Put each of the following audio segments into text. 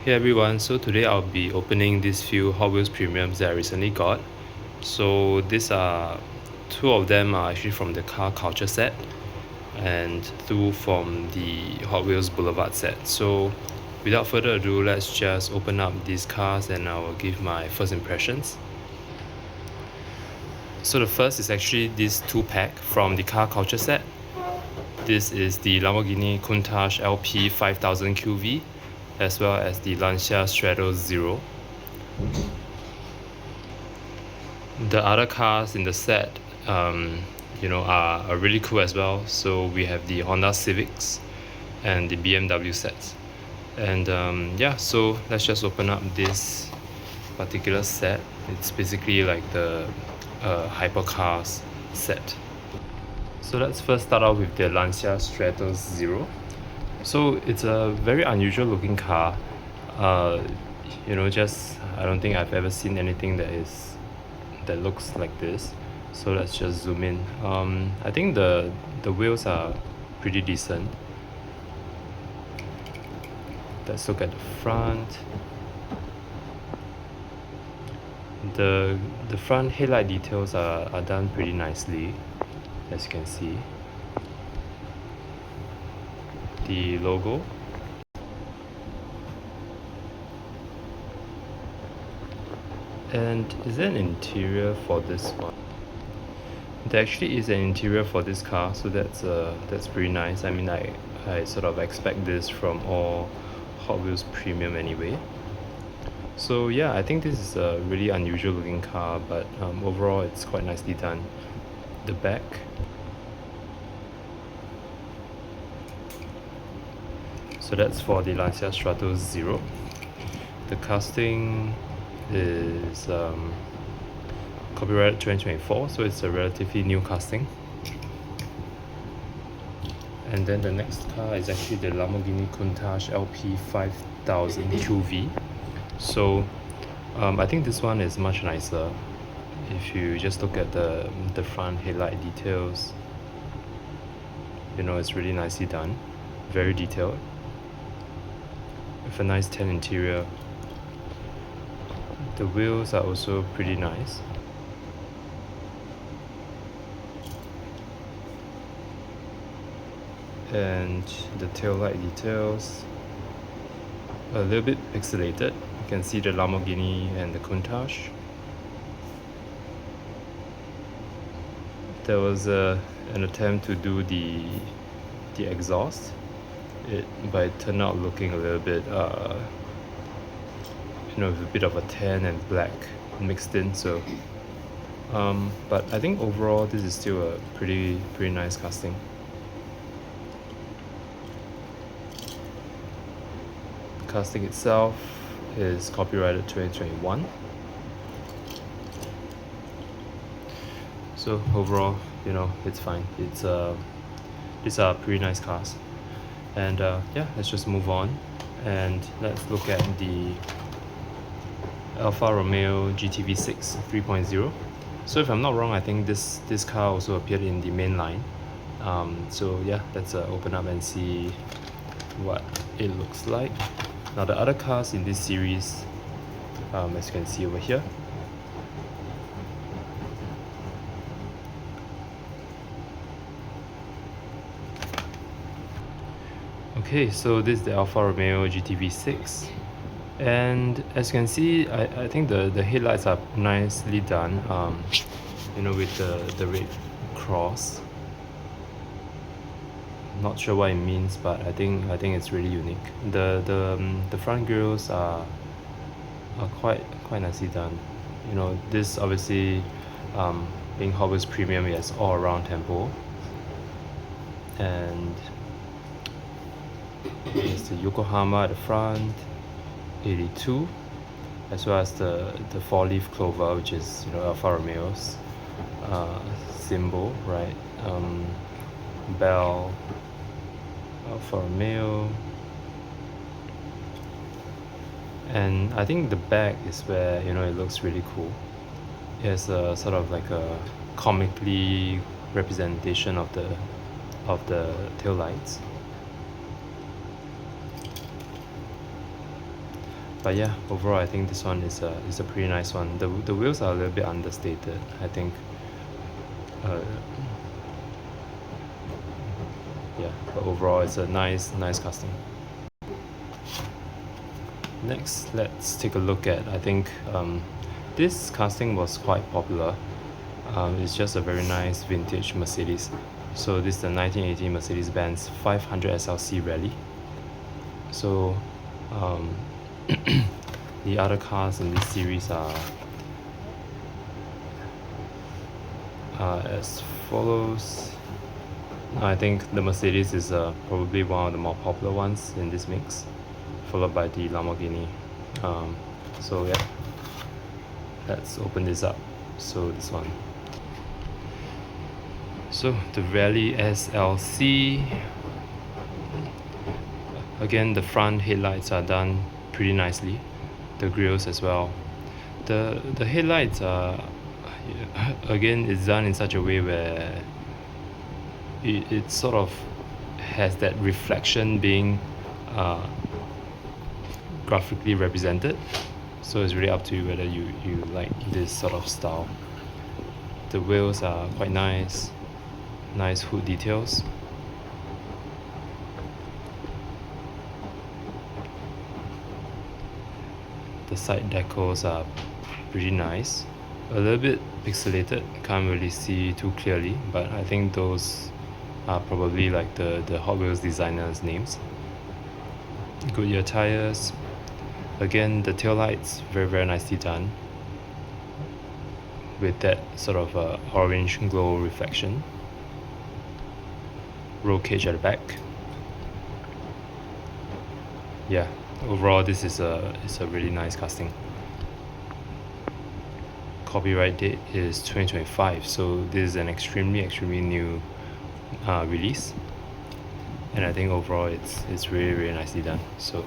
Hey everyone, so today I'll be opening these few Hot Wheels premiums that I recently got. So these are two of them are actually from the car culture set and two from the Hot Wheels Boulevard set. So without further ado, let's just open up these cars and I will give my first impressions. So the first is actually this two pack from the car culture set. This is the Lamborghini Countach LP 5000 QV as well as the Lancia Stratos 0. The other cars in the set are really cool as well. So we have the Honda Civics and the BMW sets. And so let's just open up this particular set. It's basically like the hypercars set. So let's first start off with the Lancia Stratos 0. So it's a very unusual looking car. I don't think I've ever seen anything that looks like this. So let's just zoom in. I think the wheels are pretty decent. Let's look at the front. The front headlight details are done pretty nicely, as you can see. The logo. And is there an interior for this one? There actually is an interior for this car, so that's pretty nice. I mean, I sort of expect this from all Hot Wheels premium anyway. So yeah, I think this is a really unusual looking car, but overall it's quite nicely done. The back. So that's for the Lancia Stratos 0. The casting is copyright 2024, so it's a relatively new casting. And then the next car is actually the Lamborghini Countach LP 5000 QV. So I think this one is much nicer. If you just look at the front headlight details, it's really nicely done, very detailed, with a nice tan interior. The wheels are also pretty nice. And the tail light details a little bit pixelated. You can see the Lamborghini and the Countach. There was an attempt to do the exhaust, but it turned out looking a little bit with a bit of a tan and black mixed in. So but I think overall this is still a pretty nice casting. The casting itself is copyrighted 2021. So overall, it's fine. These are pretty nice cars. And let's just move on and let's look at the Alfa Romeo GTV6 3.0. So if I'm not wrong, I think this car also appeared in the main line. So yeah, let's open up and see what it looks like. Now the other cars in this series, as you can see over here, okay, so this is the Alfa Romeo GTV6, and as you can see, I think the headlights are nicely done, with the red cross. Not sure what it means, but I think it's really unique. The front grills are quite nicely done. This obviously being Hot Wheels premium, it has all around tempo, and there's the Yokohama at the front, 82, as well as the 4-leaf clover, which is Alfa Romeo's symbol, right? Bell, Alfa Romeo. And I think the back is where it looks really cool. It has a sort of like a comically representation of the tail lights. But yeah, overall I think this one is a pretty nice one. The wheels are a little bit understated, I think. Yeah, but overall it's a nice casting. Next, let's take a look at, I think this casting was quite popular. It's just a very nice vintage Mercedes. So this is the 1980 Mercedes-Benz 500 SLC Rallye. So the other cars in this series are as follows. I think the Mercedes is probably one of the more popular ones in this mix, followed by the Lamborghini. So yeah, let's open this up. So this one. So the Rallye SLC. Again, the front headlights are done pretty nicely. The grills as well. The headlights are again, it's done in such a way where it sort of has that reflection being graphically represented. So it's really up to you whether you like this sort of style. The wheels are quite nice hood details. The side decals are pretty nice, a little bit pixelated, can't really see too clearly, but I think those are probably like the Hot Wheels designers' names. Goodyear tires. Again, the tail lights very nicely done with that sort of orange glow reflection. Roll cage at the back. Yeah, overall this is a really nice casting. Copyright date is 2025, so this is an extremely new release, and I think overall it's really nicely done. So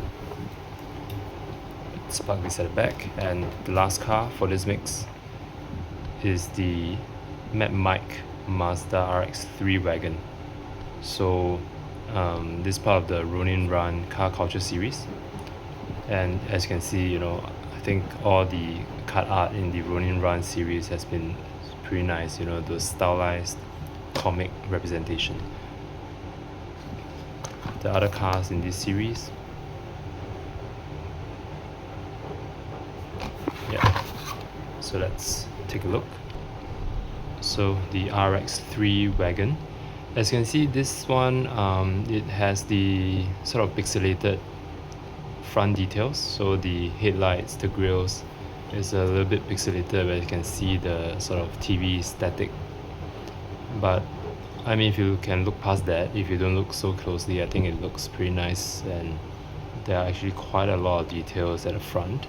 let's park this at the back, and the last car for this mix is the Mad Mike Mazda RX-3 Wagon. So this is part of the Ronin Run car culture series, and as you can see, I think all the cut art in the Ronin Run series has been pretty nice, the stylized comic representation. The other cars in this series, yeah, so let's take a look. So the RX-3 Wagon, as you can see, this one it has the sort of pixelated front details, so the headlights, the grills is a little bit pixelated, where you can see the sort of TV static. But I mean, if you can look past that, if you don't look so closely, I think it looks pretty nice, and there are actually quite a lot of details at the front.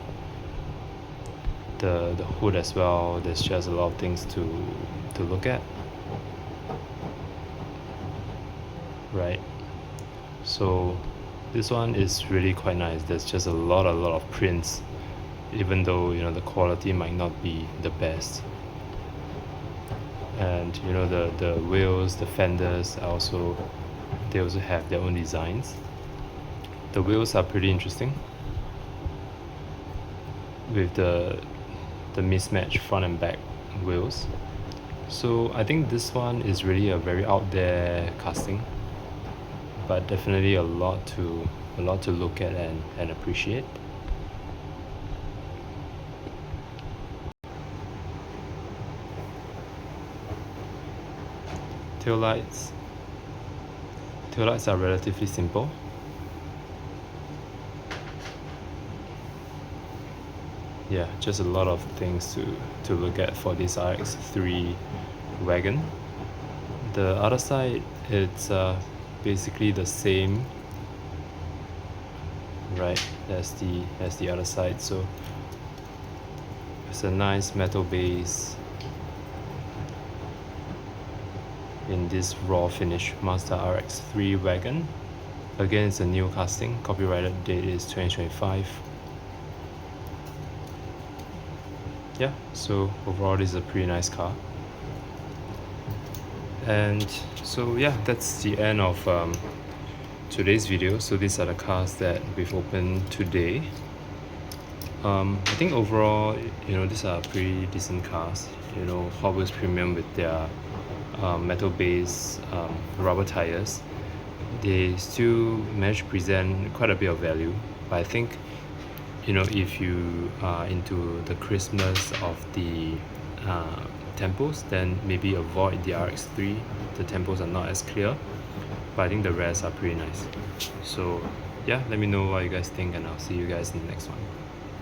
The hood as well, there's just a lot of things to look at. Right, so this one is really quite nice. There's just a lot of prints, even though the quality might not be the best. And the wheels, the fenders they also have their own designs. The wheels are pretty interesting, with the mismatched front and back wheels. So I think this one is really a very out there casting, but definitely a lot to look at and appreciate. Taillights are relatively simple. Yeah, just a lot of things to look at for this RX-3 Wagon. The other side, it's basically the same, right, as the other side. So it's a nice metal base in this raw finish Mazda RX-3 Wagon. Again, it's a new casting. Copyrighted date is 2025. Yeah, so overall this is a pretty nice car. And so yeah, that's the end of today's video. So these are the cars that we've opened today. I think overall, these are pretty decent cars. Hot Wheels Premium with their metal base rubber tires, they still manage to present quite a bit of value. But I think, if you are into the crispness of the tempos, then maybe avoid the RX-3. The tempos are not as clear, but I think the rest are pretty nice. So yeah, let me know what you guys think, and I'll see you guys in the next one.